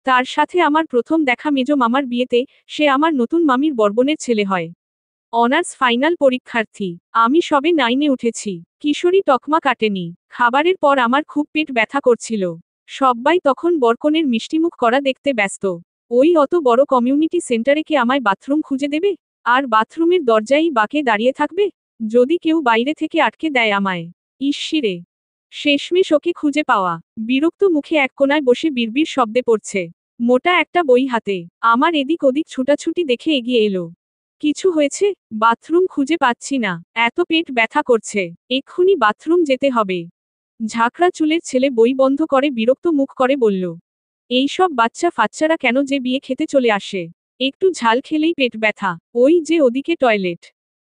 তার সাথে আমার প্রথম দেখা মেজো মামার বিয়েতে। সে আমার নতুন মামির বরবনের ছেলে হয়। অনার্স ফাইনাল পরীক্ষার্থী। আমি সবে 9-এ উঠেছি। কিশোরী তকমা কাটেনি। খাবারের পর আমার খুব পেট ব্যথা করছিল। সব্বাই তখন বরকনের মিষ্টিমুখ করা দেখতে ব্যস্ত। ওই অত বড় কমিউনিটি সেন্টারে কি আমায় বাথরুম খুঁজে দেবে? আর বাথরুমের দরজায় বাঁকে দাঁড়িয়ে থাকবে? যদি কেউ বাইরে থেকে আটকে দেয় আমায়। ইশ্বিরে! শেষমেশ ওকে খুঁজে পাওয়া। বিরক্ত মুখে এক কোণায় বসে বিড়বিড় শব্দে পড়ছে। মোটা একটা বই হাতে। আমার এদিক ওদিক ছুটাছুটি দেখে এগিয়ে এলো। কিছু হয়েছে? বাথরুম খুঁজে পাচ্ছি না। এত পেট ব্যথা করছে। এক্ষুনি বাথরুম যেতে হবে। ঝাঁকড়া চুলের ছেলে বই বন্ধ করে বিরক্ত মুখ করে বলল। এইসব বাচ্চা ফাচ্চারা কেন যে বিয়ে খেতে চলে আসে? একটু ঝাল খেলেই পেট ব্যথা। ওই যে ওদিকে টয়লেট।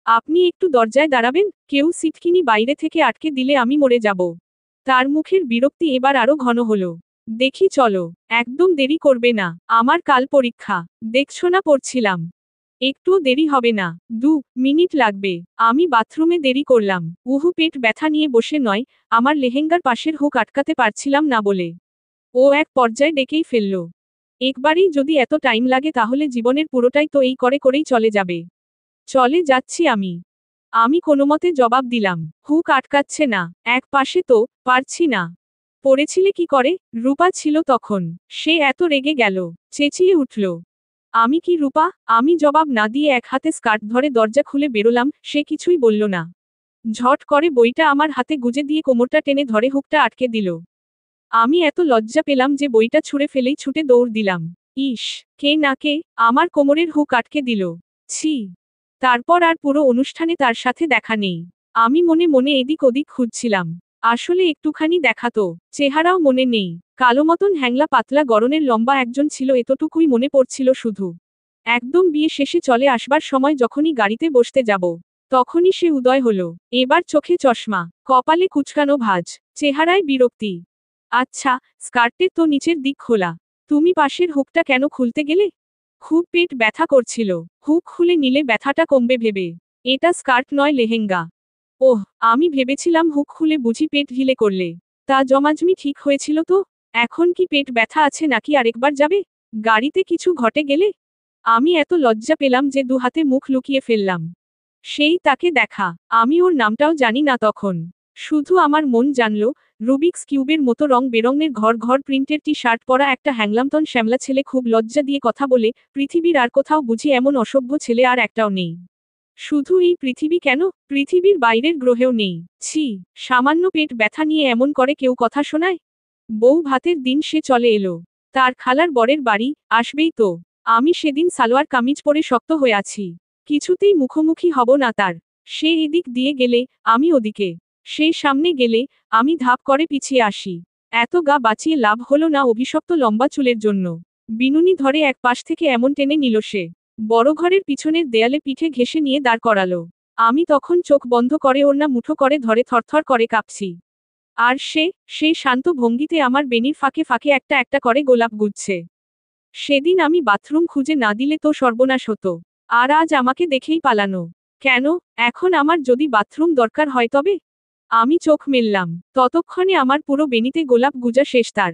আপনি একটু দরজায় দাঁড়াবেন? কেউ সিটকিনি বাইরে থেকে আটকে দিলে আমি মরে যাব। তার মুখের বিরক্তি এবার আরো ঘন হলো। দেখি চলো। একদম দেরি করবে না। আমার কাল পরীক্ষা। দেখছো না পড়ছিলাম। একটুও দেরি হবে না। 2 মিনিট লাগবে। আমি বাথরুমে দেরি করলাম। উহু পেট ব্যথা নিয়ে বসে নয়, আমার লেহেঙ্গার পাশের হুক আটকাতে পারছিলাম না বলে। ও এক পর্যায়ে ডেকেই ফেলল। একবারেই যদি এত টাইম লাগে তাহলে জীবনের পুরোটাই তো এই করে করেই চলে যাবে। চলে যাচ্ছি আমি। আমি কোনোমতে জবাব দিলাম। হুক আটকাচ্ছে না। এক পাশে তো, পারছি না। পড়েছিলে কি করে? রূপা ছিল তখন। সে এত রেগে গেল। চেঁচিয়ে উঠল। আমি কি রূপা? আমি জবাব না দিয়ে এক হাতে স্কার্ট ধরে দরজা খুলে বেরোলাম, সে কিছুই বলল না। ঝট করে বইটা আমার হাতে গুজে দিয়ে কোমরটা টেনে ধরে হুকটা আটকে দিল। আমি এত লজ্জা পেলাম যে বইটা ছুঁড়ে ফেলেই ছুটে দৌড় দিলাম। ইস! কে না কে, আমার কোমরের হুক আটকে দিল। ছি! তারপর আর পুরো অনুষ্ঠানে তার সাথে দেখা নেই। আমি মনে মনে এদিক ওদিক খুঁজছিলাম। আসলে একটুখানি দেখাতো। চেহারাও মনে নেই। কালো মতন হ্যাংলা পাতলা গড়নের লম্বা একজন ছিল এতটুকুই মনে পড়ছিল শুধু। একদম বিয়ে শেষে চলে আসবার সময় যখনই গাড়িতে বসতে যাব, তখনই সে উদয় হলো। এবার চোখে চশমা, কপালে কুচকানো ভাঁজ, চেহারায় বিরক্তি। আচ্ছা, স্কার্টের তো নিচের দিক খোলা। তুমি পাশের হুকটা কেন খুলতে গেলে? খুব পেট ব্যথা করছিল। হুক খুলে নিলে ব্যথাটা কমবে ভেবে। এটা স্কার্ট নয় লেহেঙ্গা। ওহ, আমি ভেবেছিলাম হুক খুলে বুঝি পেট ঢিলে করলে। তা জমাজমি ঠিক হয়েছিল তো? এখন কি পেট ব্যথা আছে নাকি আরেকবার যাবে? গাড়িতে কিছু ঘটে গেলে? আমি এত লজ্জা পেলাম যে দুহাতে মুখ লুকিয়ে ফেললাম। সেই তাকে দেখা। আমি ওর নামটাও জানি না তখন। শুধু আমার মন জানল, রুবিক্স কিউবের মতো রং বেরঙের ঘর ঘর প্রিন্টের টি শার্ট পরা একটা হ্যাংলামতন শ্যামলা ছেলে খুব লজ্জা দিয়ে কথা বলে, পৃথিবীর আর কোথাও বুঝি এমন অসভ্য ছেলে আর একটাও নেই। শুধু এই পৃথিবী কেন, পৃথিবীর বাইরের গ্রহেও নেই। ছি! সামান্য পেট ব্যথা নিয়ে এমন করে কেউ কথা শোনায়? বউ ভাতের দিন সে চলে এলো। তার খালার বরের বাড়ি, আসবেই তো। আমি সেদিন সালোয়ার কামিজ পরে শক্ত হয়ে আছি। কিছুতেই মুখোমুখি হব না তার। সে এদিক দিয়ে গেলে, আমি ওদিকে। সে সামনে গেলে, আমি ধাপ করে পিছিয়ে আসি। এত গা বাঁচিয়ে লাভ হলো না অভিশপ্ত লম্বা চুলের জন্য। বিনুনি ধরে এক পাশ থেকে এমন টেনে নিল সে। বড় ঘরের পিছনের দেয়ালে পিঠে ঘেঁষে নিয়ে দাঁড় করালো। আমি তখন চোখ বন্ধ করে ওড়না মুঠো করে ধরে থরথর করে কাঁপছি। আর সে শান্ত ভঙ্গিতে আমার বেনির ফাঁকে ফাঁকে একটা একটা করে গোলাপ গুজছে। সেদিন আমি বাথরুম খুঁজে না দিলে তো সর্বনাশ হতো। আর আজ আমাকে দেখেই পালানো। কেন? এখন আমার যদি বাথরুম দরকার হয় তবে? আমি চোখ মেললাম। ততক্ষণে আমার পুরো বেনিতে গোলাপ গুজা শেষ তার।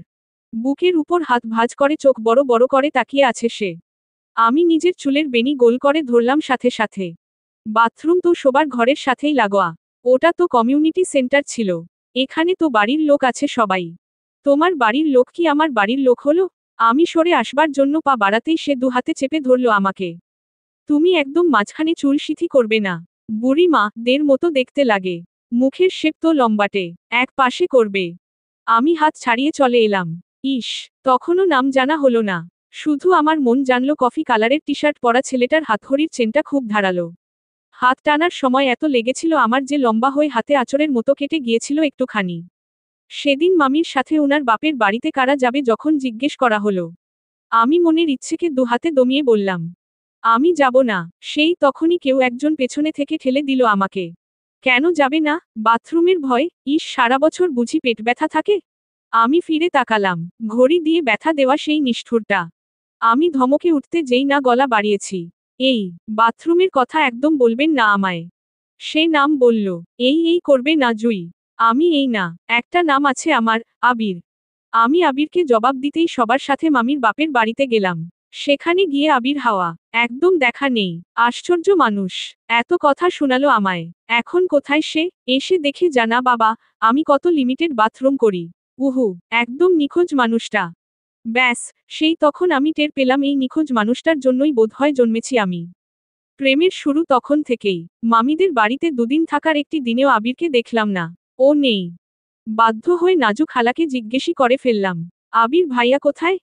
বুকের উপর হাত ভাঁজ করে চোখ বড় বড় করে তাকিয়ে আছে সে। আমি নিজের চুলের বেনি গোল করে ধরলাম সাথে সাথে। বাথরুম তো শোবার ঘরের সাথেই লাগোয়া। ওটা তো কমিউনিটি সেন্টার ছিল। এখানে তো বাড়ির লোক আছে সবাই। তোমার বাড়ির লোক কি আমার বাড়ির লোক হলো? আমি সরে আসবার জন্য পা বাড়াতেই সে দুহাতে চেপে ধরল আমাকে। তুমি একদম মাঝখানে চুল সিথি করবে না। বুড়ি মা দের মতো দেখতে লাগে। মুখের শেপ তো লম্বাটে। এক পাশে করবে। আমি হাত ছাড়িয়ে চলে এলাম। ইস! তখনও নাম জানা হলো না। শুধু আমার মন জানল কফি কালারের টি শার্ট পরা ছেলেটার হাতঘড়ির চেনটা খুব ধারালো। হাত টানার সময় এত লেগেছিল আমার যে লম্বা হয়ে হাতে আঁচড়ের মতো কেটে গিয়েছিল একটুখানি। সেদিন মামির সাথে ওনার বাপের বাড়িতে কারা যাবে যখন জিজ্ঞেস করা হলো, আমি মনের ইচ্ছেকে দুহাতে দমিয়ে বললাম, আমি যাব না। সেই তখনই কেউ একজন পেছনে থেকে ঠেলে দিল আমাকে। কেন যাবে না? বাথরুমের ভয়? ইস, সারা বছর বুঝি পেট ব্যথা থাকে? আমি ফিরে তাকালাম। ঘড়ি দিয়ে ব্যথা দেওয়া সেই নিষ্ঠুরটা। আমি ধমকে উঠতে যেই না গলা বাড়িয়েছি। এই, বাথরুমের কথা একদম বলবেন না আমায়। সে নাম বলল। এই করবে না জুই। আমি এই না, একটা নাম আছে আমার, আবির। আমি আবিরকে জবাব দিতেই সবার সাথে মামির বাপের বাড়িতে গেলাম। সেখানে গিয়ে আবির হাওয়া একদম দেখা নেই। আশ্চর্য মানুষ, এত কথা শোনালো আমায়। এখন কোথায় সে? এসে দেখে জানা বাবা, আমি কত লিমিটেড বাথরুম করি। উহু, একদম নিখোঁজ মানুষটা। ব্যাস, সেই তখন আমি টের পেলাম এই নিখোঁজ মানুষটার জন্যই বোধহয় জন্মেছি আমি। প্রেমের শুরু তখন থেকেই। মামিদের বাড়িতে দুদিন থাকার একটি দিনেও আবিরকে দেখলাম না। ও নেই। বাধ্য হয়ে নাজু খালাকে জিজ্ঞেসই করে ফেললাম, আবির ভাইয়া কোথায়?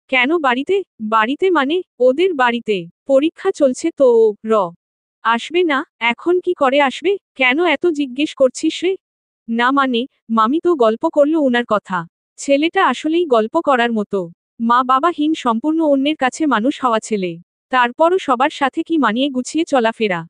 কেন বাড়িতে? বাড়িতে মানে? ওদের বাড়িতে পরীক্ষা চলছে তো ও আসবে না। এখন কি করে আসবে? কেন এত জিজ্ঞেস করছিস রে? না মানে, মামি তো গল্প করলো ওনার কথা। ছেলেটা আসলেই গল্প করার মতো। মা বাবাহীন সম্পূর্ণ অন্যের কাছে মানুষ হওয়া ছেলে। তারপরও সবার সাথে কি মানিয়ে গুছিয়ে চলাফেরা।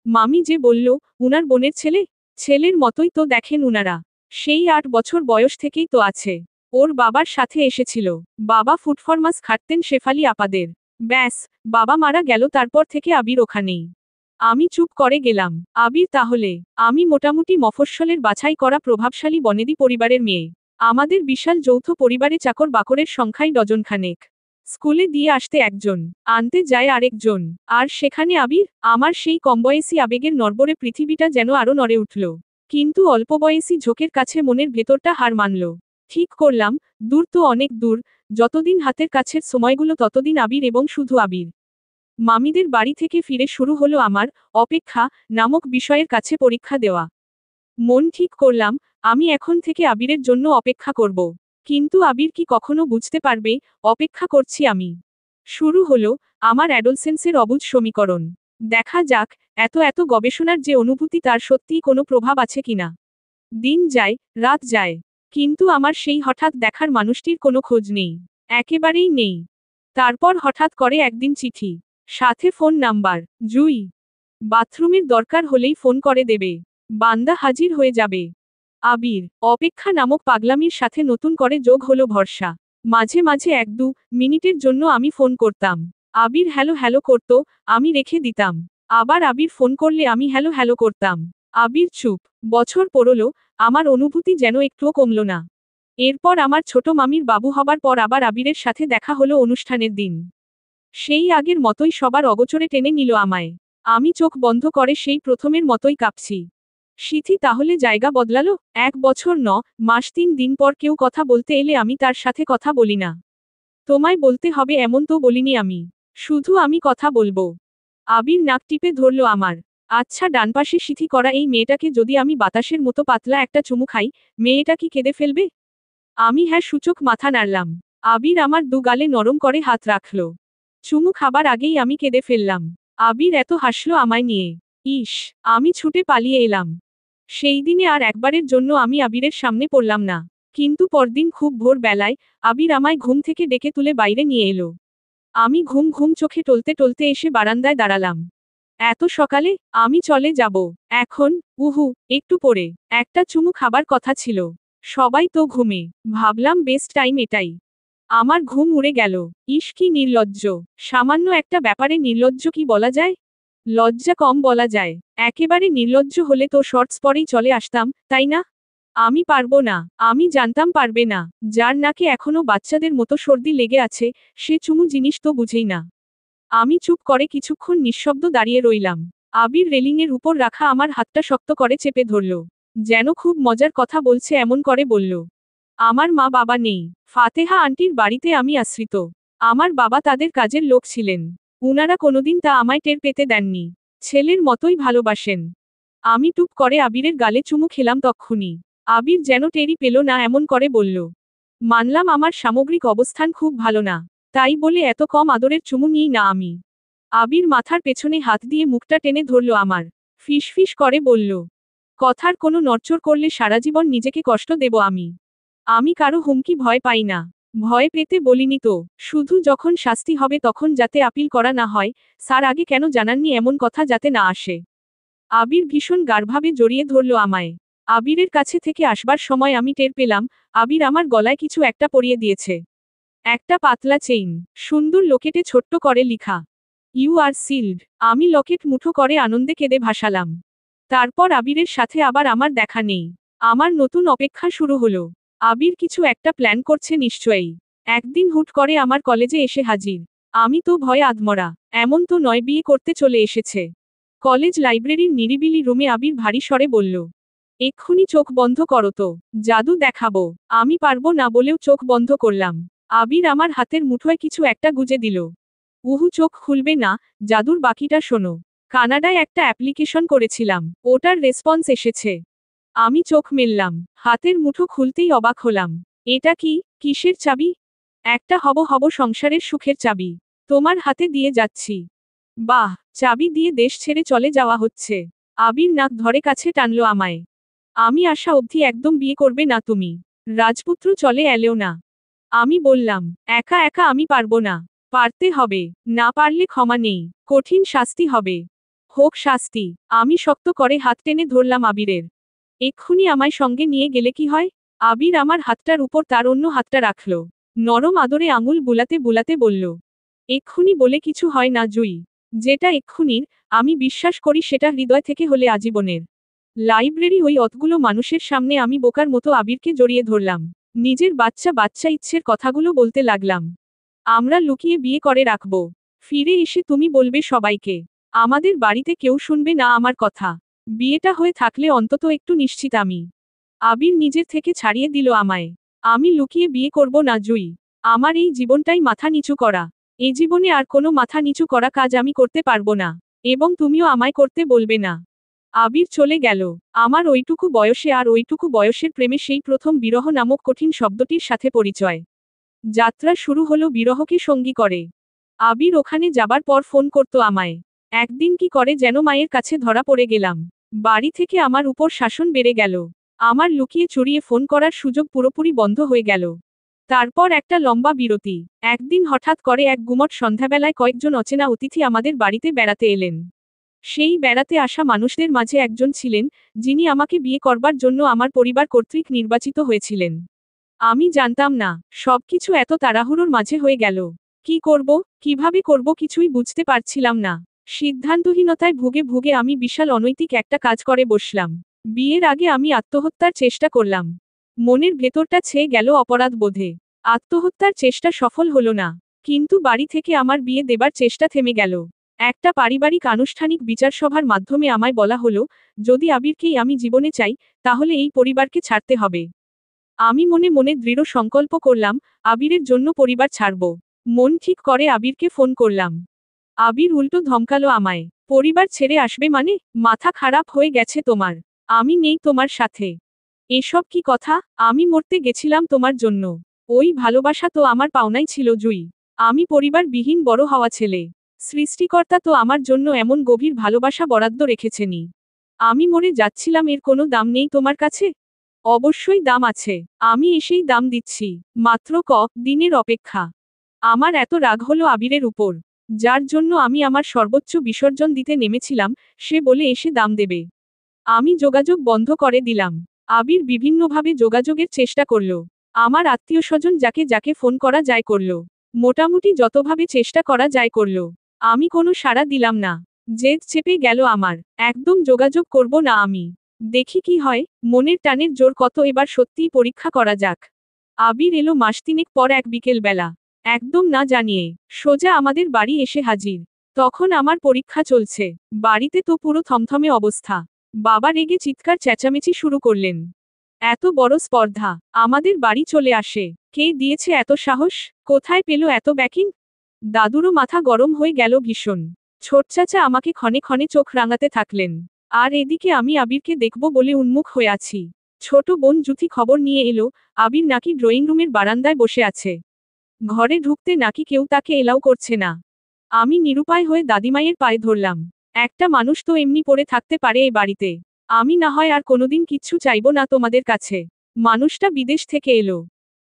মামি যে বলল, উনার বোনের ছেলে। ছেলের মতোই তো দেখেন উনারা। সেই 8 বছর বয়স থেকেই তো আছে। ওর বাবার সাথে এসেছিল। বাবা ফুটফরমাস খাটতেন শেফালি আপাদের। ব্যাস, বাবা মারা গেল তারপর থেকে আবির ওখানেই। আমি চুপ করে গেলাম। আবির তাহলে? আমি মোটামুটি মফস্বলের বাছাই করা প্রভাবশালী বনেদি পরিবারের মেয়ে। আমাদের বিশাল যৌথ পরিবারে চাকর বাকরের সংখ্যাই ডজনখানেক। স্কুলে দিয়ে আসতে একজন, আনতে যায় আরেকজন। আর সেখানে আবির, আমার সেই কমবয়সী আবেগের নড়বড়ে পৃথিবীটা যেন আরো নড়ে উঠল। কিন্তু অল্পবয়সী ঝোঁকের কাছে মনের ভেতরটা হার মানল। ঠিক করলাম, দূর তো অনেক দূর, যতদিন হাতের কাছের সময়গুলো ততদিন আবির এবং শুধু আবির। মামিদের বাড়ি থেকে ফিরে শুরু হলো আমার অপেক্ষা নামক বিষয়ের কাছে পরীক্ষা দেওয়া। মন ঠিক করলাম, আমি এখন থেকে আবিরের জন্য অপেক্ষা করব। কিন্তু আবির কি কখনো বুঝতে পারবে অপেক্ষা করছি আমি? শুরু হলো আমার অ্যাডোলসেন্সের অবুঝ সমীকরণ। দেখা যাক, এত এত গবেষণার যে অনুভূতি তার সত্যিই কোনো প্রভাব আছে কিনা। দিন যায়, রাত যায়, কিন্তু আমার সেই হঠাৎ দেখার মানুষটির কোনো খোঁজ নেই। একেবারেই নেই। তারপর হঠাৎ করে একদিন চিঠি, সাথে ফোন নাম্বার। জুই। বাথরুমের দরকার হলেই ফোন করে দেবে। বান্দা হাজির হয়ে যাবে। আবির। অপেক্ষা নামক পাগলামির সাথে নতুন করে যোগ হলো ভরসা। মাঝে মাঝে 1-2 মিনিটের জন্য আমি ফোন করতাম। আবির হ্যালো হ্যালো করত, আমি রেখে দিতাম। আবার আবির ফোন করলে আমি হ্যালো হ্যালো করতাম। আবির চুপ। বছর পড়ল, আমার অনুভূতি যেন একটুও কমল না। এরপর আমার ছোট মামির বাবু হবার পর আবার আবিরের সাথে দেখা হলো অনুষ্ঠানের দিন। সেই আগের মতোই সবার অগোচরে টেনে নিল আমায়। আমি চোখ বন্ধ করে সেই প্রথমের মতোই কাঁপছি। সিথি তাহলে জায়গা বদলালো? 1 বছর 9 মাস 3 দিন পর কেউ কথা বলতে এলে আমি তার সাথে কথা বলি না। তোমায় বলতে হবে এমন তো বলিনি আমি। শুধু আমি কথা বলবো। আবির নাক টিপে ধরল আমার। আচ্ছা, ডানপাশে সিথি করা এই মেয়েটাকে যদি আমি বাতাসের মতো পাতলা একটা চুমু খাই, মেয়েটা কি কেঁদে ফেলবে? আমি হ্যাঁ সূচক মাথা নাড়লাম। আবির আমার 2 গালে নরম করে হাত রাখল। চুমু খাবার আগেই আমি কেঁদে ফেললাম। আবির এত হাসলো আমায় নিয়ে। ইস, আমি ছুটে পালিয়ে এলাম। সেই দিনে আর একবারের জন্য আমি আবিরের সামনে পড়লাম না। কিন্তু পরদিন খুব ভোর বেলায় আবির আমায় ঘুম থেকে ডেকে তুলে বাইরে নিয়ে এলো। আমি ঘুম ঘুম চোখে টলতে টলতে এসে বারান্দায় দাঁড়ালাম। এত সকালে? আমি চলে যাব এখন। উহু, একটু পরে। একটা চুমু খাবার কথা ছিল। সবাই তো ঘুমে। ভাবলাম বেস্ট টাইম এটাই। আমার ঘুম উড়ে গেল। ইস কি নির্লজ্জ। সামান্য একটা ব্যাপারে নির্লজ্জ কি বলা যায়? লজ্জা কম বলা যায়। একেবারে নির্লজ্জ হলে তো শর্টস পরেই চলে আসতাম, তাই না? আমি পারবো না। আমি জানতাম পারবে না। যার নাকে এখনো বাচ্চাদের মতো সর্দি লেগে আছে, সে চুমু জিনিস তো বুঝেই না। আমি চুপ করে কিছুক্ষণ নিঃশব্দ দাঁড়িয়ে রইলাম। আবির রেলিংয়ের উপর রাখা আমার হাতটা শক্ত করে চেপে ধরল। যেন খুব মজার কথা বলছে এমন করে বলল, আমার মা বাবা নেই। ফাতেহা আন্টির বাড়িতে আমি আশ্রিত। আমার বাবা তাদের কাজের লোক ছিলেন। উনারা কোনোদিন তা আমায় টের পেতে দেননি। ছেলের মতোই ভালোবাসেন। আমি টুপ করে আবিরের গালে চুমু খেলাম তক্ষুনি। আবির যেন টেরই পেল না এমন করে বলল, মানলাম আমার সামগ্রিক অবস্থান খুব ভালো না। তাই বলে এত কম আদরের চুমু নিই না আমি। আবির মাথার পেছনে হাত দিয়ে মুখটা টেনে ধরল আমার। ফিসফিস করে বলল, কথার কোনো নড়চড় করলে সারাজীবন নিজেকে কষ্ট দেব আমি। আমি কারো হুমকি ভয় পাই না। ভয় পেতে বলিনি তো, শুধু যখন শাস্তি হবে তখন যাতে আপিল করা না হয়। স্যার আগে কেন জানাননি এমন কথা যাতে না আসে। আবির ভীষণ গাঢ়ভাবে জড়িয়ে ধরল আমায়। আবিরের কাছে থেকে আসবার সময় আমি টের পেলাম, আবির আমার গলায় কিছু একটা পরিয়ে দিয়েছে। একটা পাতলা চেইন, সুন্দর লকেটে ছোট্ট করে লিখা, ইউ আর সিল্ড। আমি লকেট মুঠো করে আনন্দে কেঁদে ভাসালাম। তারপর আবিরের সাথে আবার আমার দেখা নেই। আমার নতুন অপেক্ষা শুরু হলো। আবির কিছু একটা প্ল্যান করছে নিশ্চয়ই। একদিন হুট করে আমার কলেজে এসে হাজির। আমি তো ভয়ে আধমরা। এমন তো নয় বিয়ে করতে চলে এসেছে। কলেজ লাইব্রেরির নিরিবিলি রুমে আবির ভারী স্বরে বলল, এক্ষুনি চোখ বন্ধ করো তো, জাদু দেখাবো। আমি পারবো না বলেও চোখ বন্ধ করলাম। আবির আমার হাতের মুঠোয় কিছু একটা গুজে দিল। উহু, চোখ খুলবে না, জাদুর বাকিটা শোনো। কানাডায় একটা অ্যাপ্লিকেশন করেছিলাম, ওটার রেসপন্স এসেছে। আমি চোখ মেললাম, হাতের মুঠো খুলতেই অবাক হলাম। এটা কি, কিসের চাবি? একটা হব হব সংসারের সুখের চাবি। তোমার হাতে দিয়ে যাচ্ছি। বাহ, চাবি দিয়ে দেশ ছেড়ে চলে যাওয়া হচ্ছে। আবির নাক ধরে কাছে টানলো আমায়। আমি আসা অবধি একদম বিয়ে করবে না তুমি। রাজপুত্র চলে এলেও না। আমি বললাম, একা একা আমি পারবো না। পারতে হবে, না পারলে ক্ষমা নেই, কঠিন শাস্তি হবে। হোক শাস্তি। আমি শক্ত করে হাত টেনে ধরলাম আবিরের। এক্ষুনি আমায় সঙ্গে নিয়ে গেলে কি হয়? আবির আমার হাতটার উপর তার অন্য হাতটা রাখল। নরম আদরে আঙুল বুলাতে বুলাতে বলল, এক্ষুনি বলে কিছু হয় না জুই। যেটা এক্ষুনির, আমি বিশ্বাস করি সেটা হৃদয় থেকে হলে আজীবনের। লাইব্রেরি ওই অতগুলো মানুষের সামনে আমি বোকার মতো আবিরকে জড়িয়ে ধরলাম। নিজের বাচ্চা বাচ্চা ইচ্ছের কথাগুলো বলতে লাগলাম। আমরা লুকিয়ে বিয়ে করে রাখব। ফিরে এসে তুমি বলবে সবাইকে। আমাদের বাড়িতে কেউ শুনবে না আমার কথা। বিয়েটা হয়ে থাকলে অন্তত একটু নিশ্চিত আমি। আবির নিজের থেকে ছাড়িয়ে দিল আমায়। আমি লুকিয়ে বিয়ে করব না জুই। আমার এই জীবনটাই মাথা নিচু করা। এ জীবনে আর কোনো মাথা নিচু করা কাজ আমি করতে পারবো না। এবং তুমিও আমায় করতে বলবে না। আবির চলে গেল। আমার ওইটুকু বয়সে আর ওইটুকু বয়সের প্রেমে সেই প্রথম বিরহ নামক কঠিন শব্দটির সাথে পরিচয়। যাত্রা শুরু হলো বিরহকে সঙ্গী করে। আবির ওখানে যাবার পর ফোন করত আমায়। একদিন কি করে যেন মায়ের কাছে ধরা পড়ে গেলাম। বাড়ি থেকে আমার উপর শাসন বেড়ে গেল। আমার লুকিয়ে চুরিয়ে ফোন করার সুযোগ পুরোপুরি বন্ধ হয়ে গেল। তারপর একটা লম্বা বিরতি। একদিন হঠাৎ করে এক গুমট সন্ধ্যাবেলায় কয়েকজন অচেনা অতিথি আমাদের বাড়িতে বেড়াতে এলেন। সেই বেড়াতে আসা মানুষদের মাঝে একজন ছিলেন, যিনি আমাকে বিয়ে করবার জন্য আমার পরিবার কর্তৃক নির্বাচিত হয়েছিলেন। আমি জানতাম না, সবকিছু এত তাড়াহুড়োর মাঝে হয়ে গেল। কি করব, কিভাবে করব কিছুই বুঝতে পারছিলাম না। সিদ্ধান্তহীনতায় ভুগে ভুগে আমি বিশাল অনৈতিক একটা কাজ করে বসলাম। বিয়ের আগে আমি আত্মহত্যার চেষ্টা করলাম। মনের ভেতরটা ছেয়ে গেল অপরাধ বোধে। আত্মহত্যার চেষ্টা সফল হলো না। কিন্তু বাড়ি থেকে আমার বিয়ে দেবার চেষ্টা থেমে গেল। একটা পারিবারিক আনুষ্ঠানিক বিচারসভার মাধ্যমে আমায় বলা হলো, যদি আবিরকেই আমি জীবনে চাই, তাহলে এই পরিবারকে ছাড়তে হবে। আমি মনে মনে দৃঢ় সংকল্প করলাম, আবিরের জন্য পরিবার ছাড়ব। মন ঠিক করে আবিরকে ফোন করলাম। আবির উল্টো ধমকালো আমায়। পরিবার ছেড়ে আসবে মানে? মাথা খারাপ হয়ে গেছে তোমার? আমি নেই তোমার সাথে। এসব কি কথা? আমি মরতে গেছিলাম তোমার জন্য। ওই ভালোবাসা তো আমার পাওনাই ছিল জুই। আমি পরিবারবিহীন বড় হওয়া ছেলে। সৃষ্টিকর্তা তো আমার জন্য এমন গভীর ভালোবাসা বরাদ্দ রেখেছেনই। আমি মরে যাচ্ছিলাম, এর কোনো দাম নেই তোমার কাছে? অবশ্যই দাম আছে। আমি এসেই দাম দিচ্ছি। মাত্র দিনের অপেক্ষা। আমার এত রাগ হলো আবিরের উপর, যার জন্য আমি আমার সর্বোচ্চ বিসর্জন দিতে নেমেছিলাম, সে বলে এসে দাম দেবে। আমি যোগাযোগ বন্ধ করে দিলাম। আবির বিভিন্নভাবে যোগাযোগের চেষ্টা করল। আমার আত্মীয়স্বজন যাকে যাকে ফোন করা যায় করল। মোটামুটি যতভাবে চেষ্টা করা যায় করল। আমি কোনো সাড়া দিলাম না। জেদ চেপে গেল আমার। একদম যোগাযোগ করব না আমি। দেখি কি হয়, মনের টানের জোর কত এবার সত্যিই পরীক্ষা করা যাক। আবির এলো মাস তিনেক পর এক বিকেলবেলা। একদম না জানিয়ে সোজা আমাদের বাড়ি এসে হাজির। তখন আমার পরীক্ষা চলছে। বাড়িতে তো পুরো থমথমে অবস্থা। বাবা রেগে চিৎকার চেঁচামেচি শুরু করলেন। এত বড় স্পর্ধা, আমাদের বাড়ি চলে আসে। কে দিয়েছে এত সাহস? কোথায় পেল এত ব্যাকিং? দাদুরও মাথা গরম হয়ে গেল ভীষণ। ছোট চাচা আমাকে ক্ষণে ক্ষণে চোখ রাঙাতে থাকলেন। আর এদিকে আমি আবিরকে দেখব বলে উন্মুখ হয়ে আছি। ছোট বোন জুথি খবর নিয়ে এলো, আবির নাকি ড্রয়িং রুমের বারান্দায় বসে আছে। ঘরে ঢুকতে নাকি কেউ তাকে এলাও করছে না। আমি নিরুপায় হয়ে দাদিমায়ের পায়ে ধরলাম। একটা মানুষ তো এমনি পড়ে থাকতে পারে এই বাড়িতে। আমি না হয় আর কোনোদিন কিচ্ছু চাইব না তোমাদের কাছে। মানুষটা বিদেশ থেকে এলো।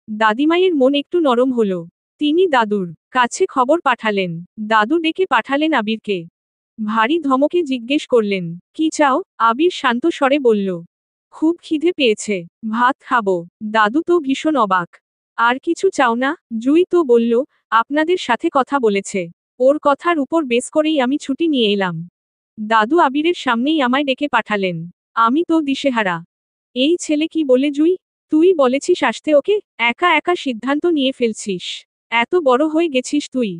দাদিমায়ের মন একটু নরম হলো। তিনি দাদুর কাছে খবর পাঠালেন। দাদু ডেকে পাঠালেন আবিরকে। ভারী ধমকে জিজ্ঞেস করলেন, কি চাও? আবির শান্ত স্বরে বলল, খুব খিদে পেয়েছে, ভাত খাবো। দাদু তো ভীষণ অবাক। আর কিছু চাও না? জুই তো বলল, আপনাদের সাথে কথা বলেছে। ওর কথার উপর বেস করেই আমি ছুটি নিয়ে এলাম। দাদু আবিরের সামনেই আমায় ডেকে পাঠালেন। আমি তো দিশেহারা। এই ছেলে কি বলে জুই? তুই বলেছিস আসতে ওকে, একা একা সিদ্ধান্ত নিয়ে ফেলছিস। এত বড় হয়ে গেছিস তুই।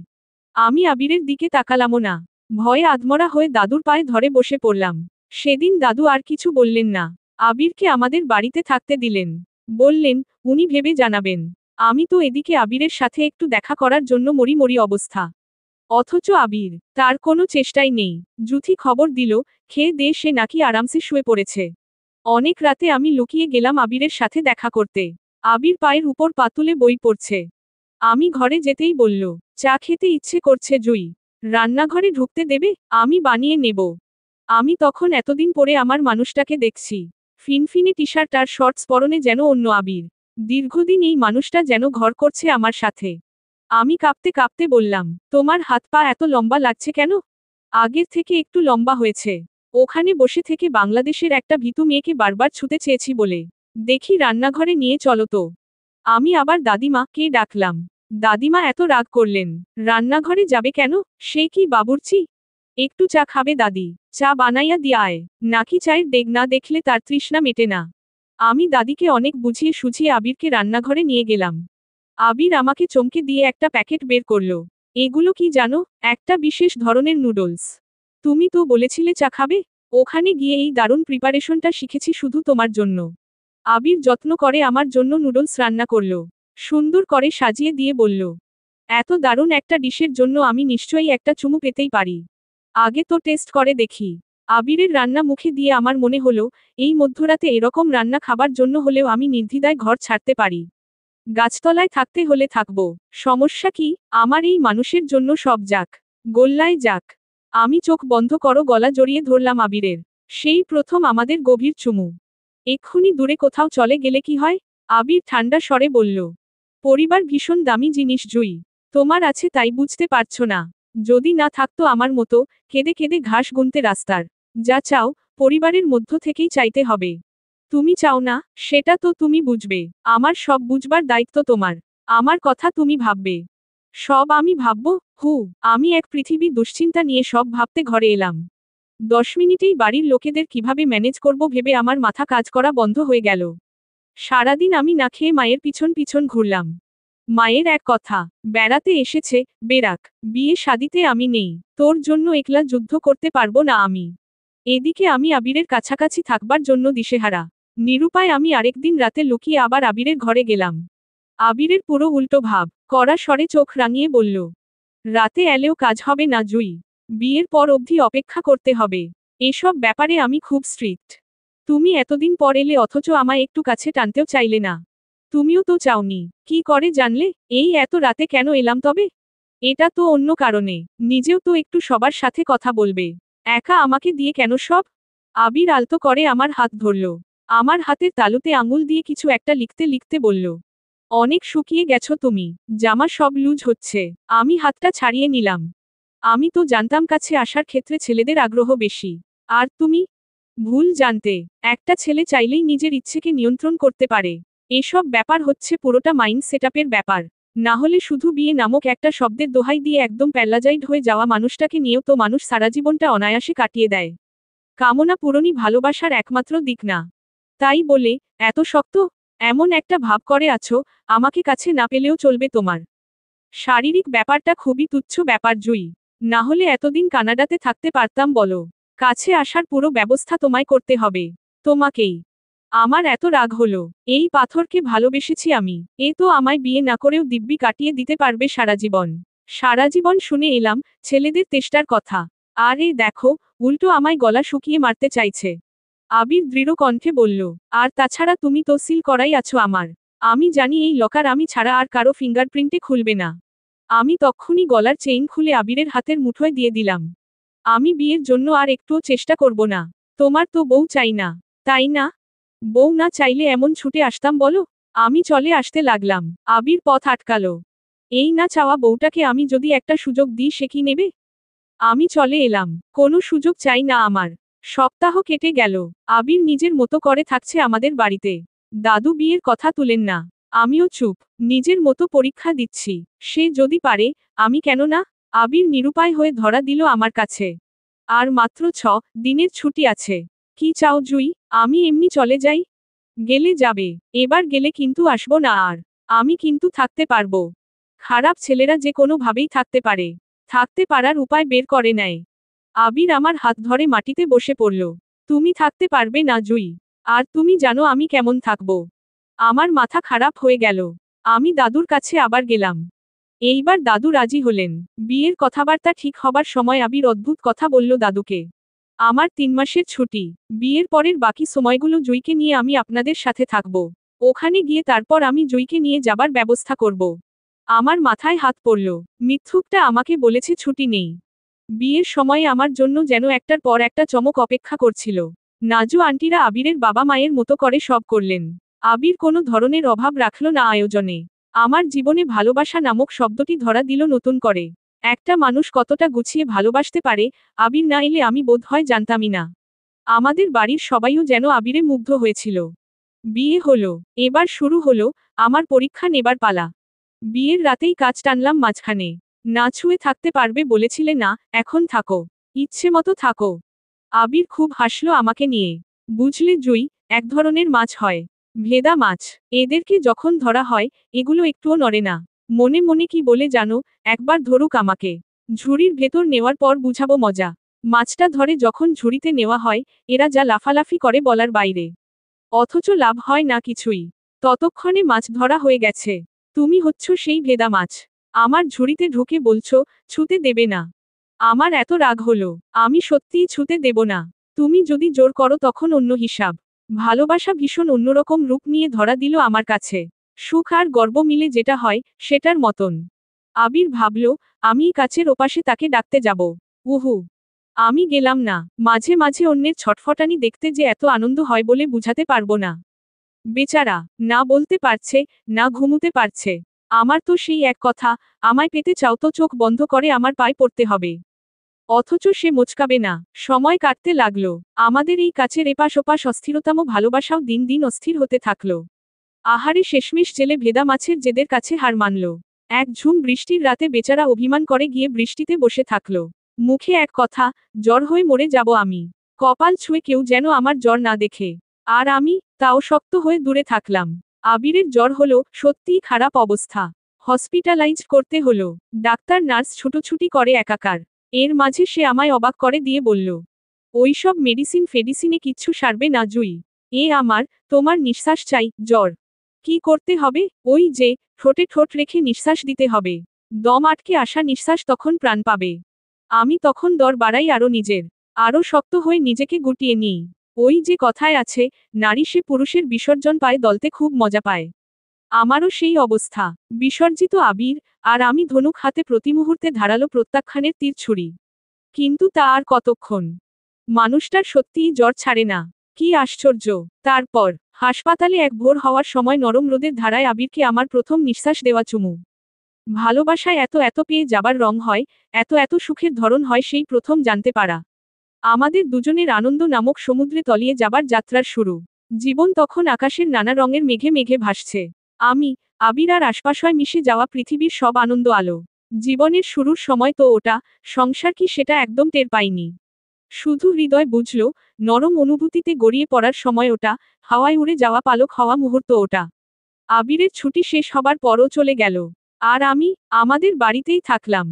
আমি আবিরের দিকে তাকালামও না। ভয়ে আধমরা হয়ে দাদুর পায়ে ধরে বসে পড়লাম। সেদিন দাদু আর কিছু বললেন না। আবিরকে আমাদের বাড়িতে থাকতে দিলেন। বললেন, উনি ভেবে জানাবেন। আমি তো এদিকে আবিরের সাথে একটু দেখা করার জন্য মরি মরি অবস্থা। অথচ আবির, তার কোনো চেষ্টাই নেই। জুথি খবর দিল, খেয়ে দিয়ে সে নাকি আরামসে শুয়ে পড়েছে। অনেক রাতে আমি লুকিয়ে গেলাম আবিরের সাথে দেখা করতে। আবির পায়ের উপর পা তুলে বই পড়ছে। আমি ঘরে যেতেই বলল, চা খেতে ইচ্ছে করছে জুই। রান্নাঘরে ঢুকতে দেবে, আমি বানিয়ে নেব। আমি তখন এতদিন পরে আমার মানুষটাকে দেখছি। ফিনফিনে টি শার্ট আর শর্টস পরনে যেন অন্য আবির। দীর্ঘদিন এই মানুষটা যেন ঘর করছে আমার সাথে। আমি কাঁপতে কাঁপতে বললাম, তোমার হাত পা এত লম্বা লাগছে কেন? আগের থেকে একটু লম্বা হয়েছে। ওখানে বসে থেকে বাংলাদেশের একটা ভীতু মেয়েকে বারবার ছুতে চেয়েছি বলে। দেখি রান্নাঘরে নিয়ে চলো তো। আমি আবার দাদিমা কে ডাকলাম। দাদিমা এত রাগ করলেন। রান্নাঘরে যাবে কেন? সে কি বাবুর্চি? একটু চা খাবে দাদি? চা বানাইয়া দিয়া আয়। নাকি চায়ের ডেগ না দেখলে তার তৃষ্ণা মেটে না। আমি দাদিকে অনেক বুঝিয়ে সুঝিয়ে আবিরকে রান্নাঘরে নিয়ে গেলাম। আবির আমাকে চমকে দিয়ে একটা প্যাকেট বের করল। এগুলো কি জানো? একটা বিশেষ ধরনের নুডলস। তুমি তো বলেছিলে চা খাবে। ওখানে গিয়ে এই দারুণ প্রিপারেশনটা শিখেছি শুধু তোমার জন্য। আবির যত্ন করে আমার জন্য নুডলস রান্না করল। সুন্দর করে সাজিয়ে দিয়ে বলল, এত দারুণ একটা ডিশের জন্য আমি নিশ্চয়ই একটা চুমু পেতেই পারি। আগে তো টেস্ট করে দেখি। আবিরের রান্না মুখে দিয়ে আমার মনে হলো, এই মধ্যরাতে এরকম রান্না খাবার জন্য হলেও আমি নির্দ্বিধায় ঘর ছাড়তে পারি। গাছতলায় থাকতে হলে থাকব। সমস্যা কি? আমার এই মানুষের জন্য সব যাক। গোল্লায় যাক। আমি চোখ বন্ধ করো গলা জড়িয়ে ধরলাম আবিরের। সেই প্রথম আমাদের গভীর চুমু। এক্ষুনি দূরে কোথাও চলে গেলে কি হয়? আবির ঠান্ডা স্বরে বলল, পরিবার ভীষণ দামি জিনিস জুই। তোমার আছে তাই বুঝতে পারছো না। যদি না থাকতো আমার মতো, কেঁদে কেঁদে ঘাস গুনতে রাস্তার। যা চাও, পরিবারের মধ্য থেকেই চাইতে হবে। তুমি চাও না, সেটা তো তুমি বুঝবে। আমার সব বুঝবার দায়িত্ব তোমার। আমার কথা তুমি ভাববে। সব আমি ভাববো? আমি এক পৃথিবী দুশ্চিন্তা নিয়ে সব ভাবতে ঘরে এলাম। 10 মিনিটেই বাড়ির লোকেদের কিভাবে ম্যানেজ করব ভেবে আমার মাথা কাজ করা বন্ধ হয়ে গেল। সারাদিন আমি না খেয়ে মায়ের পিছন পিছন ঘুরলাম। মায়ের এক কথা, বেড়াতে এসেছে, বেরাক। বিয়ে শাদিতে আমি নেই। তোর জন্য একলা যুদ্ধ করতে পারবো না আমি। এদিকে আমি আবিরের কাছাকাছি থাকবার জন্য দিশেহারা। নিরুপায় আমি আরেকদিন রাতে লুকিয়ে আবার আবিরের ঘরে গেলাম। আবিরের পুরো উল্টো ভাব, কড়া স্বরে চোখ রাঙিয়ে বলল, রাতে এলেও কাজ হবে না জুই। বিয়ের পর অবধি অপেক্ষা করতে হবে। এসব ব্যাপারে আমি খুব স্ট্রিক্ট। তুমি এতদিন পর এলে অথচ আমায় একটু কাছে টানতেও চাইলে না। তুমিও তো চাওনি। কি করে জানলে এই এত রাতে কেন এলাম তবে? এটা তো অন্য কারণে। নিজেও তো একটু সবার সাথে কথা বলবে। একা আমাকে দিয়ে কেন সব? আবির আলতো করে আমার হাত ধরল। আমার হাতের তালুতে আঙুল দিয়ে কিছু একটা লিখতে লিখতে বলল, অনেক শুকিয়ে গেছো তুমি। জামা সব লুজ হচ্ছে। আমি হাতটা ছাড়িয়ে নিলাম। আমি তো জানতাম কাছে আসার ক্ষেত্রে ছেলেদের আগ্রহ বেশি। আর তুমি? ভুল জানতে। একটা ছেলে চাইলেই নিজের ইচ্ছেকে নিয়ন্ত্রণ করতে পারে। এসব ব্যাপার হচ্ছে পুরোটা মাইন্ড সেটআপের ব্যাপার। না হলে শুধু বিয়ে নামক একটা শব্দের দোহাই দিয়ে একদম প্যারালাইজড হয়ে যাওয়া মানুষটাকে নিয়েও তো মানুষ সারা জীবনটা অনায়াসে কাটিয়ে দেয়। কামনা পূরণই ভালোবাসার একমাত্র দিক না। তাই বলে, এত শক্ত? এমন একটা ভাব করে আছো, আমাকে কাছে না পেলেও চলবে তোমার। শারীরিক ব্যাপারটা খুবই তুচ্ছ ব্যাপার জুই। না হলে এতদিন কানাডাতে থাকতে পারতাম বলো। কাছে আসার পুরো ব্যবস্থা তোমায় করতে হবে। তোমাকেই। আমার এত রাগ হলো। এই পাথরকে ভালোবেসেছি আমি। এ তো আমায় বিয়ে না করেও দিব্যি কাটিয়ে দিতে পারবে সারা জীবন। সারা জীবন শুনে এলাম ছেলেদের তেষ্টার কথা। আর এই দেখো, উল্টো আমায় গলা শুকিয়ে মারতে চাইছে। আবির দৃঢ় কণ্ঠে বলল, আর তাছাড়া তুমি তো সিল করাই আছো আমার। আমি জানি এই লকার আমি ছাড়া আর কারো ফিঙ্গারপ্রিন্টে খুলবে না। আমি তক্ষুনি গলার চেইন খুলে আবিরের হাতের মুঠোয় দিয়ে দিলাম। আমি বিয়ের জন্য আর একটুও চেষ্টা করব না। তোমার তো বউ চাই না, তাই না? বউ না চাইলে এমন ছুটে আসতাম বলো? আমি চলে আসতে লাগলাম। আবির পথ আটকালো। এই না চাওয়া বউটাকে আমি যদি একটা সুযোগ দিই সে কি নেবে? আমি চলে এলাম। কোনো সুযোগ চাই না আমার। সপ্তাহ কেটে গেল। আবির নিজের মতো করে থাকছে আমাদের বাড়িতে। দাদু বিয়ের কথা তুলেন না। আমিও চুপ। নিজের মতো পরীক্ষা দিচ্ছি। সে যদি পারে, আমি কেন না? আবির নিরুপায় হয়ে ধরা দিল আমার কাছে। আর মাত্র 6 দিনের ছুটি আছে। কি চাও জুই? আমি এমনি চলে যাই? গেলে যাবে, এবার গেলে কিন্তু আসবো না আর। আমি কিন্তু থাকতে পারবো। খারাপ ছেলেরা যে কোনো ভাবেই থাকতে পারে, থাকতে পারার উপায় বের করে নেয়। আবির আমার হাত ধরে মাটিতে বসে পড়ল। তুমি থাকতে পারবে না জুই। আর তুমি জানো আমি কেমন থাকবো। আমার মাথা খারাপ হয়ে গেল। আমি দাদুর কাছে আবার গেলাম। এইবার দাদু রাজি হলেন। বিয়ের কথাবার্তা ঠিক হবার সময় আবির অদ্ভুত কথা বলল দাদুকে। আমার 3 মাসের ছুটি, বিয়ের পরের বাকি সময়গুলো জুইকে নিয়ে আমি আপনাদের সাথে থাকব। ওখানে গিয়ে তারপর আমি জুইকে নিয়ে যাবার ব্যবস্থা করব। আমার মাথায় হাত পড়ল। মিথ্যুকটা আমাকে বলেছে ছুটি নেই। বিয়ের সময় আমার জন্য যেন একটার পর একটা চমক অপেক্ষা করছিল। নাজু আন্টিরা আবিরের বাবা মায়ের মতো করে সব করলেন। আবির কোনো ধরনের অভাব রাখল না আয়োজনে। আমার জীবনে ভালোবাসা নামক শব্দটি ধরা দিল নতুন করে। একটা মানুষ কতটা গুছিয়ে ভালোবাসতে পারে, আবির না এলে আমি বোধহয় জানতামই না। আমাদের বাড়ির সবাইও যেন আবিরে মুগ্ধ হয়েছিল। বিয়ে হলো, এবার শুরু হলো আমার পরীক্ষা নেবার পালা। বিয়ের রাতেই কাজ টানলাম মাঝখানে। না ছুঁয়ে থাকতে পারবে বলেছিলে না, এখন থাকো, ইচ্ছে মতো থাকো। আবির খুব হাসল আমাকে নিয়ে। বুঝলে জুই, এক ধরনের মাছ হয়, ভেদা মাছ। এদেরকে যখন ধরা হয়, এগুলো একটুও নড়ে না। মনে মনে কি বলে জানো, একবার ধরুক আমাকে, ঝুড়ির ভেতর নেওয়ার পর বুঝাবো মজা। মাছটা ধরে যখন ঝুড়িতে নেওয়া হয়, এরা যা লাফালাফি করে বলার বাইরে। অথচ লাভ হয় না কিছুই। ততক্ষণে মাছ ধরা হয়ে গেছে। তুমি হচ্ছ সেই ভেদা মাছ। আমার ঝুড়িতে ঢুকে বলছো, ছুতে দেবে না। আমার এত রাগ হলো, আমি সত্যিই ছুতে দেব না। তুমি যদি জোর করো তখন অন্য হিসাব। ভালোবাসা ভীষণ অন্যরকম রূপ নিয়ে ধরা দিল আমার কাছে। সুখ আর গর্ব মিলে যেটা হয়, সেটার মতন। আবির ভাবল, আমি কাছের ওপাশে তাকে ডাকতে যাব। উহু, আমি গেলাম না। মাঝে মাঝে অন্যের ছটফটানি দেখতে যে এত আনন্দ হয় বলে বুঝাতে পারবো না। বেচারা, না বলতে পারছে, না ঘুমুতে পারছে। আমার তো সেই এক কথা, আমায় পেতে চাও তো চোখ বন্ধ করে আমার পায়ে পড়তে হবে। অথচ সে মোচকাবে না। সময় কাটতে লাগলো। আমাদের এই কাছের এপাশ ওপাশ অস্থিরতম ভালোবাসাও দিন দিন অস্থির হতে থাকলো। আহারে শেষমেশ জেলে ভেদা মাছের জেদের কাছে হার মানল। এক ঝুম বৃষ্টির রাতে বেচারা অভিমান করে গিয়ে বৃষ্টিতে বসে থাকল। মুখে এক কথা, জ্বর হয়ে মরে যাব আমি। কপাল ছুঁয়ে কেউ যেন আমার জ্বর না দেখে। আর আমি, তাও শক্ত হয়ে দূরে থাকলাম। আবিরের জ্বর হলো, সত্যিই খারাপ অবস্থা। হসপিটালাইজড করতে হলো। ডাক্তার নার্স ছুটোছুটি করে একাকার। এর মাঝে সে আমায় অবাক করে দিয়ে বলল, ওইসব মেডিসিন ফেডিসিনে কিচ্ছু সারবে না জুই। আমার, তোমার নিঃশ্বাস চাই, জ্বর। কি করতে হবে, ওই যে, ঠোঁটে ঠোঁট রেখে নিঃশ্বাস দিতে হবে। দম আটকে আসা নিঃশ্বাস তখন প্রাণ পাবে। আমি তখন দর বাড়াই আরও নিজের। আরও শক্ত হয়ে নিজেকে গুটিয়ে নিই। ওই যে কথায় আছে, নারী সে পুরুষের বিসর্জন পায় দলতে খুব মজা পায়। আমারও সেই অবস্থা। বিসর্জিত আবির, আর আমি ধনুক হাতে প্রতি মুহূর্তে ধারালো প্রত্যাখ্যানের তীর ছুরি। কিন্তু তা আর কতক্ষণ। মানুষটার সত্যিই জ্বর ছাড়ে না। কি আশ্চর্য। তারপর হাসপাতালে এক ভোর হওয়ার সময় নরম রোদের ধারায় আবিরকে আমার প্রথম নিঃশ্বাস দেওয়া চুমু। ভালোবাসায় এত এত পেয়ে যাবার রং হয়, এত এত সুখের ধরন হয় সেই প্রথম জানতে পারা। আমাদের দুজনের আনন্দ নামক সমুদ্রে তলিয়ে যাবার যাত্রার শুরু। জীবন তখন আকাশের নানা রঙের মেঘে মেঘে ভাসছে। আমি, আবির আর আশপাশয় মিশে যাওয়া পৃথিবীর সব আনন্দ আলো। জীবনের শুরুর সময় তো ওটা, সংসার কি সেটা একদম টের পাইনি। শুধু হৃদয় বুঝল, নরম অনুভূতিতে গড়িয়ে পড়ার সময় ওটা, হাওয়ায় উড়ে যাওয়া পালক হওয়া মুহূর্ত ওটা। আবিরের ছুটি শেষ হবার পরও চলে গেল। আর আমি, আমাদের বাড়িতেই থাকলাম।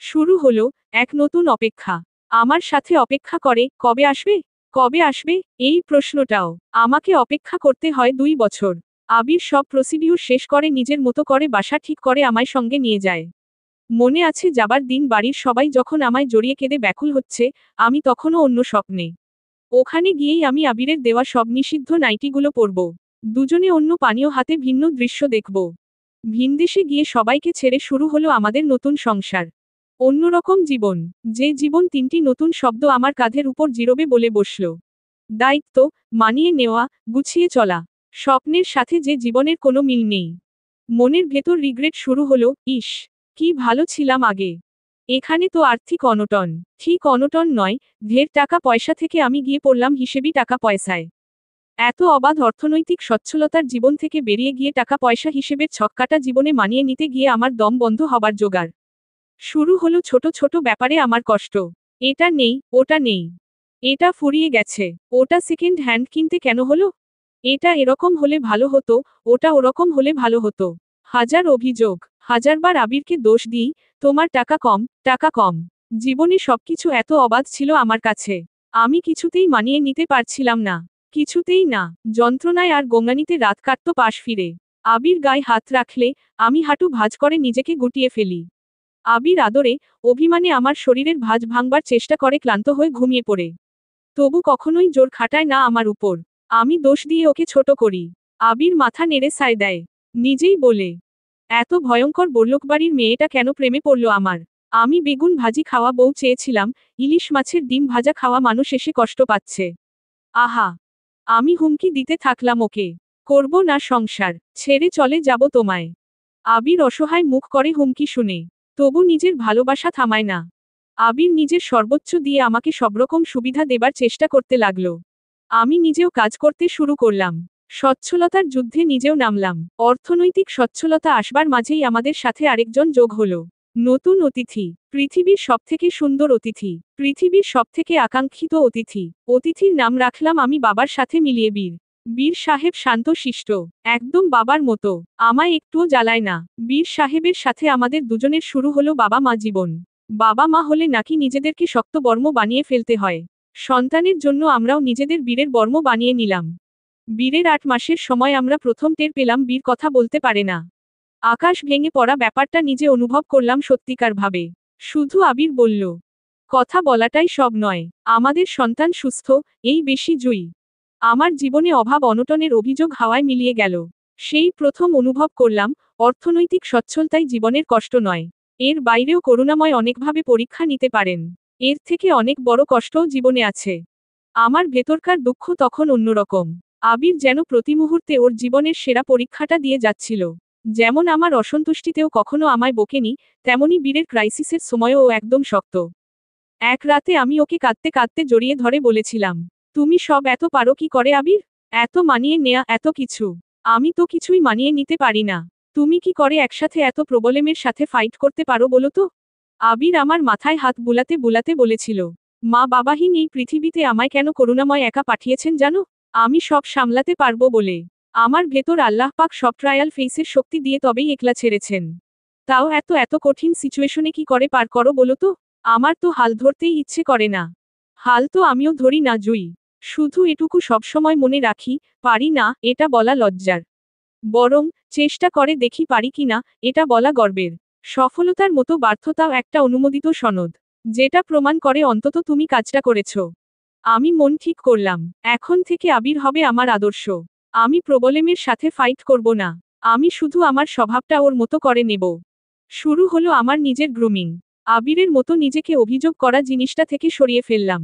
শুরু হলো এক নতুন অপেক্ষা। আমার সাথে অপেক্ষা করে, কবে আসবে, কবে আসবে, এই প্রশ্নটাও। আমাকে অপেক্ষা করতে হয় 2 বছর। আবির সব প্রসিডিউর শেষ করে নিজের মতো করে বাসা ঠিক করে আমায় সঙ্গে নিয়ে যায়। মনে আছে যাবার দিন বাড়ির সবাই যখন আমায় জড়িয়ে কেঁদে ব্যাকুল হচ্ছে, আমি তখনও অন্য স্বপ্নে। ওখানে গিয়েই আমি আবিরের দেওয়া সব নিষিদ্ধ নাইটিগুলো পরব। দুজনে অন্য পানীয় হাতে ভিন্ন দৃশ্য দেখব। ভিনদেশে গিয়ে সবাইকে ছেড়ে শুরু হলো আমাদের নতুন সংসার। অন্যরকম জীবন। যে জীবন 3টি নতুন শব্দ আমার কাঁধের উপর জিরোবে বলে বসল। দায়িত্ব, মানিয়ে নেওয়া, গুছিয়ে চলা। স্বপ্নের সাথে যে জীবনের কোনো মিল নেই। মনের ভেতর রিগ্রেট শুরু হলো, ইস, কি ভালো ছিলাম আগে। এখানে তো আর্থিক অনটন। ঠিক অনটন নয়, ঢের টাকা পয়সা থেকে আমি গিয়ে পড়লাম হিসেবি টাকা পয়সায়। এত অবাধ অর্থনৈতিক সচ্ছলতার জীবন থেকে বেরিয়ে গিয়ে টাকা পয়সা হিসেবের ছককাটা জীবনে মানিয়ে নিতে গিয়ে আমার দম বন্ধ হবার জোগাড়। শুরু হলো ছোট ছোট ব্যাপারে আমার কষ্ট। এটা নেই, ওটা নেই। এটা ফুরিয়ে গেছে, ওটা সেকেন্ড হ্যান্ড কিনতে কেন হলো। এটা এরকম হলে ভালো হতো, ওটা ওরকম হলে ভালো হতো। হাজার অভিযোগ, হাজারবার আবিরকে দোষ দিই, তোমার টাকা কম, টাকা কম। জীবনে সবকিছু এত অবাধ ছিল আমার কাছে। আমি কিছুতেই মানিয়ে নিতে পারছিলাম না। কিছুতেই না। যন্ত্রণায় আর গোঙানিতে রাত কাটতো পাশ ফিরে। আবির গায়ে হাত রাখলে, আমি হাঁটু ভাঁজ করে নিজেকে গুটিয়ে ফেলি। আবির আদরে, অভিমানে আমার শরীরের ভাঁজ ভাঙবার চেষ্টা করে ক্লান্ত হয়ে ঘুমিয়ে পড়ে। তবু কখনোই জোর খাটায় না আমার উপর। আমি দোষ দিয়ে ওকে ছোট করি। আবির মাথা নেড়ে সায় দেয়। নিজেই বলে, এত ভয়ঙ্কর বল্লকবাড়ির মেয়েটা কেন প্রেমে পড়ল আমার। আমি বেগুন ভাজি খাওয়া বউ চেয়েছিলাম, ইলিশ মাছের ডিম ভাজা খাওয়া মানুষ এসে কষ্ট পাচ্ছে। আহা! আমি হুমকি দিতে থাকলাম ওকে। করব না সংসার, ছেড়ে চলে যাব তোমায়। আবির অসহায় মুখ করে হুমকি শুনে। তবু নিজের ভালোবাসা থামায় না। আবির নিজের সর্বোচ্চ দিয়ে আমাকে সবরকম সুবিধা দেবার চেষ্টা করতে লাগল। আমি নিজেও কাজ করতে শুরু করলাম। সচ্ছলতার যুদ্ধে নিজেও নামলাম। অর্থনৈতিক সচ্ছলতা আসবার মাঝেই আমাদের সাথে আরেকজন যোগ হলো। নতুন অতিথি, পৃথিবীর সবথেকে সুন্দর অতিথি, পৃথিবীর সবথেকে আকাঙ্ক্ষিত অতিথি। অতিথির নাম রাখলাম আমি বাবার সাথে মিলিয়ে বীর। বীর সাহেব শান্ত শিষ্ট, একদম বাবার মতো, আমায় একটুও জ্বালায় না। বীর সাহেবের সাথে আমাদের দুজনের শুরু হলো বাবা মা জীবন। বাবা মা হলে নাকি নিজেদেরকে শক্ত বর্ম বানিয়ে ফেলতে হয়। সন্তানের জন্য আমরাও নিজেদের বীরের বর্ম বানিয়ে নিলাম। বীরের 8 মাসের সময় আমরা প্রথম টের পেলাম বীর কথা বলতে পারে না। আকাশ ভেঙে পড়া ব্যাপারটা নিজে অনুভব করলাম সত্যিকার ভাবে। শুধু আবির বলল, কথা বলাটাই সব নয়, আমাদের সন্তান সুস্থ, এই বেশি জুই। আমার জীবনে অভাব অনটনের অভিযোগ হাওয়ায় মিলিয়ে গেল। সেই প্রথম অনুভব করলাম, অর্থনৈতিক সচ্ছলতাই জীবনের কষ্ট নয়। এর বাইরেও করুণাময় অনেকভাবে পরীক্ষা নিতে পারেন। এর থেকে অনেক বড় কষ্টও জীবনে আছে। আমার ভেতরকার দুঃখ তখন অন্যরকম। আবির যেন প্রতি মুহূর্তে ওর জীবনের সেরা পরীক্ষাটা দিয়ে যাচ্ছিল। যেমন আমার অসন্তুষ্টিতেও কখনো আমায় বকেনি, তেমনি বীরের ক্রাইসিসের সময়ও ও একদম শক্ত। এক রাতে আমি ওকে কাঁদতে কাঁদতে জড়িয়ে ধরে বলেছিলাম, তুমি সব এত পারো কি করে আবির? এত মানিয়ে নেয়া, এত কিছু। আমি তো কিছুই মানিয়ে নিতে পারি না। তুমি কি করে একসাথে এত প্রবলেমের সাথে ফাইট করতে পারো বলো তো? আবির আমার মাথায় হাত বুলাতে বুলাতে বলেছিল, মা বাবাহীন এই পৃথিবীতে আমায় কেন করুণাময় একা পাঠিয়েছেন জানো? আমি সব সামলাতে পারবো বলে। আমার ভেতর আল্লাহ পাক সব ট্রায়াল ফেসের শক্তি দিয়ে তবেই একলা ছেড়েছেন। তাও এত এত কঠিন সিচুয়েশনে কি করে পার করো বলো তো? আমার তো হাল ধরতেই ইচ্ছে করে না। হাল তো আমিও ধরি না জুই। শুধু এটুকু সবসময় মনে রাখি, পারি না, এটা বলা লজ্জার। বরং, চেষ্টা করে দেখি পারি কিনা, এটা বলা গর্বের। সফলতার মতো ব্যর্থতাও একটা অনুমোদিত সনদ। যেটা প্রমাণ করে অন্তত তুমি কাজটা করেছ। আমি মন ঠিক করলাম, এখন থেকে আবির হবে আমার আদর্শ। আমি প্রবলেমের সাথে ফাইট করব না। আমি শুধু আমার স্বভাবটা ওর মতো করে নেব। শুরু হলো আমার নিজের গ্রুমিং। আবিরের মতো নিজেকে অভিযোগ করা জিনিসটা থেকে সরিয়ে ফেললাম।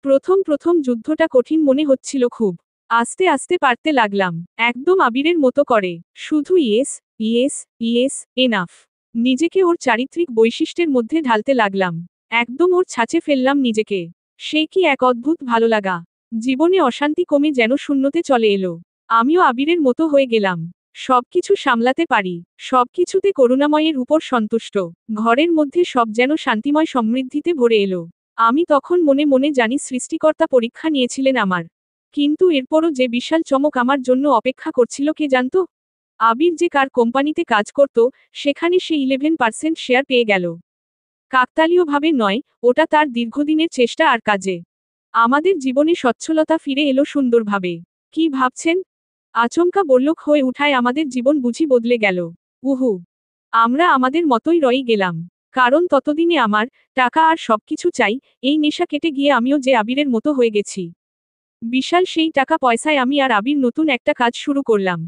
প্রথম প্রথম যুদ্ধটা কঠিন মনে হচ্ছিল খুব। আস্তে আস্তে পারতে লাগলাম, একদম আবিরের মতো করে। শুধু ইয়েস, ইয়েস, ইয়েস, এনাফ। নিজেকে ওর চারিত্রিক বৈশিষ্ট্যের মধ্যে ঢালতে লাগলাম। একদম ওর ছাঁচে ফেললাম নিজেকে। সে কি এক অদ্ভুত ভালো লাগা। জীবনে অশান্তি কমে যেন শূন্যতে চলে এলো। আমিও আবিরের মতো হয়ে গেলাম। সবকিছু সামলাতে পারি। সবকিছুতে করুণাময়ের উপর সন্তুষ্ট। ঘরের মধ্যে সব যেন শান্তিময় সমৃদ্ধিতে ভরে এলো। আমি তখন মনে মনে জানি সৃষ্টিকর্তা পরীক্ষা নিয়েছিলেন আমার। কিন্তু এরপরও যে বিশাল চমক আমার জন্য অপেক্ষা করছিল কে জানত? আবির যে কার কোম্পানিতে কাজ করত, সেখানে সে 11% শেয়ার পেয়ে গেল। কাকতালীয়ভাবে নয়, ওটা তার দীর্ঘদিনের চেষ্টা আর কাজে। আমাদের জীবনে সচ্ছলতা ফিরে এলো সুন্দরভাবে। কি ভাবছেন? আচমকা বল্লক হয়ে উঠায় আমাদের জীবন বুঝি বদলে গেল। উহু! আমরা আমাদের মতোই রয়ে গেলাম। কারণ ততদিনে আমার, টাকা আর সবকিছু চাই, এই নেশা কেটে গিয়ে আমিও যে আবিরের মতো হয়ে গেছি। বিশাল সেই টাকা পয়সায় আমি আর আবির নতুন একটা কাজ শুরু করলাম।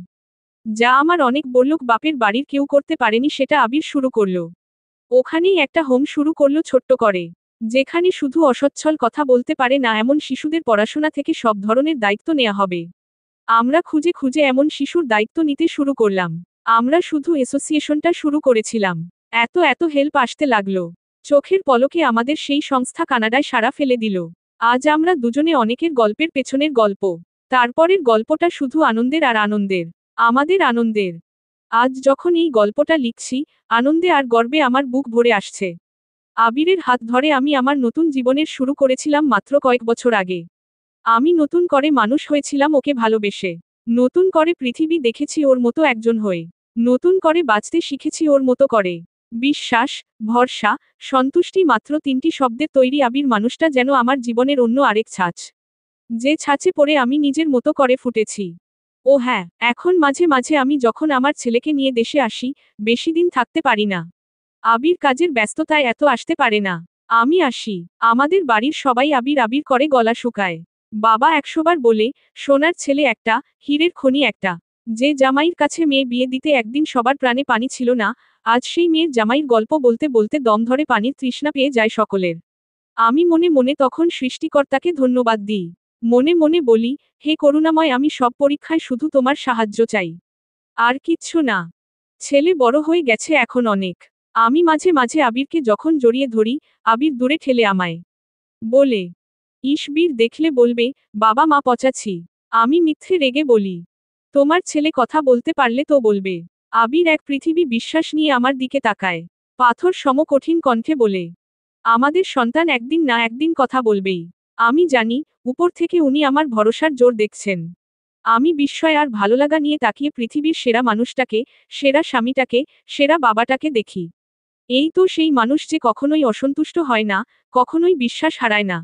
যা আমার অনেক বল্লক বাপের বাড়ির কেউ করতে পারেনি সেটা আবির শুরু করল। ওখানেই একটা হোম শুরু করলো ছোট্ট করে। যেখানে শুধু অসচ্ছল কথা বলতে পারে না এমন শিশুদের পড়াশোনা থেকে সব ধরনের দায়িত্ব নেওয়া হবে। আমরা খুঁজে খুঁজে এমন শিশুর দায়িত্ব নিতে শুরু করলাম। আমরা শুধু অ্যাসোসিয়েশনটা শুরু করেছিলাম। এত এত হেল্প আসতে লাগলো। চোখের পলকে আমাদের সেই সংস্থা কানাডায় সাড়া ফেলে দিল। আজ আমরা দুজনে অনেকের গল্পের পেছনের গল্প। তারপরের গল্পটা শুধু আনন্দের আর আনন্দের। আমাদের আনন্দের। আজ যখন এই গল্পটা লিখছি, আনন্দে আর গর্বে আমার বুক ভরে আসছে। আবিরের হাত ধরে আমি আমার নতুন জীবনের শুরু করেছিলাম মাত্র কয়েক বছর আগে। আমি নতুন করে মানুষ হয়েছিলাম ওকে ভালোবেসে। নতুন করে পৃথিবী দেখেছি ওর মতো একজন হয়ে। নতুন করে বাঁচতে শিখেছি ওর মতো করে। বিশ্বাস, ভরসা, সন্তুষ্টি মাত্র 3টি শব্দের তৈরি আবির মানুষটা যেন আমার জীবনের অন্য আরেক ছাঁচ। যে ছাঁচে পড়ে আমি নিজের মতো করে ফুটেছি। ও হ্যাঁ, এখন মাঝে মাঝে আমি যখন আমার ছেলেকে নিয়ে দেশে আসি, বেশি দিন থাকতে পারি না। আবির কাজের ব্যস্ততায় এত আসতে পারে না। আমি আসি। আমাদের বাড়ির সবাই আবির আবির করে গলা শুকায়। বাবা 100 বার বলে, সোনার ছেলে একটা, হীরের খনি একটা। যে জামাইয়ের কাছে মেয়ে বিয়ে দিতে একদিন সবার প্রাণে পানি ছিল না, আজ সেই মেয়ের জামাইয়ের গল্প বলতে বলতে দম ধরে পানির তৃষ্ণা পেয়ে যায় সকলের। আমি মনে মনে তখন সৃষ্টিকর্তাকে ধন্যবাদ দিই। মনে মনে বলি, হে করুণাময়, আমি সব পরীক্ষায় শুধু তোমার সাহায্য চাই। আর কিচ্ছু না। ছেলে বড় হয়ে গেছে এখন অনেক। আমি মাঝে মাঝে আবিরকে যখন জড়িয়ে ধরি, আবির দূরে ঠেলে আমায় বলে, ইসবীর দেখলে বলবে, বাবা মা পচাছি। আমি মিথ্যে রেগে বলি, তোমার ছেলে কথা বলতে পারলে তো বলবে। আবির এক পৃথিবী বিশ্বাস নিয়ে আমার দিকে তাকায়। পাথর সম কঠিন কণ্ঠে বলে, আমাদের সন্তান একদিন না একদিন কথা বলবেই। আমি জানি, উপর থেকে উনি আমার ভরসার জোর দেখছেন। আমি বিস্ময় আর ভালোলাগা নিয়ে তাকিয়ে পৃথিবীর সেরা মানুষটাকে, সেরা স্বামীটাকে, সেরা বাবাটাকে দেখি। এই তো সেই মানুষ যে কখনোই অসন্তুষ্ট হয় না, কখনোই বিশ্বাস হারায় না।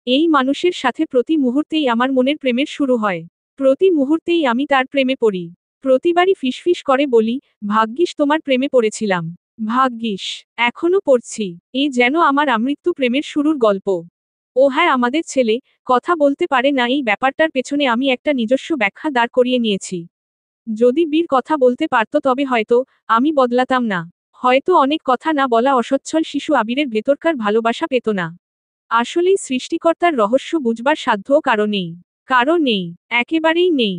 এই মানুষের সাথে প্রতি মুহূর্তেই আমার মনের প্রেমের শুরু হয়। প্রতি মুহূর্তেই আমি তার প্রেমে পড়ি। প্রতিবারই ফিসফিস করে বলি, ভাগ্যিস তোমার প্রেমে পড়েছিলাম। ভাগ্যিস, এখনো পড়ছি। এই যেন আমার আমৃত্যু প্রেমের শুরুর গল্প। ও হ্যাঁ, আমাদের ছেলে কথা বলতে পারে না, এই ব্যাপারটার পেছনে আমি একটা নিজস্ব ব্যাখ্যা দাঁড় করিয়ে নিয়েছি। যদি বীর কথা বলতে পারত তবে হয়তো আমি বদলাতাম না। হয়তো অনেক কথা না বলা অসচ্ছল শিশু আবিরের ভেতরকার ভালোবাসা পেত না। আসলেই সৃষ্টিকর্তার রহস্য বুঝবার সাধ্যও কারো নেই। কারো নেই, একেবারেই নেই।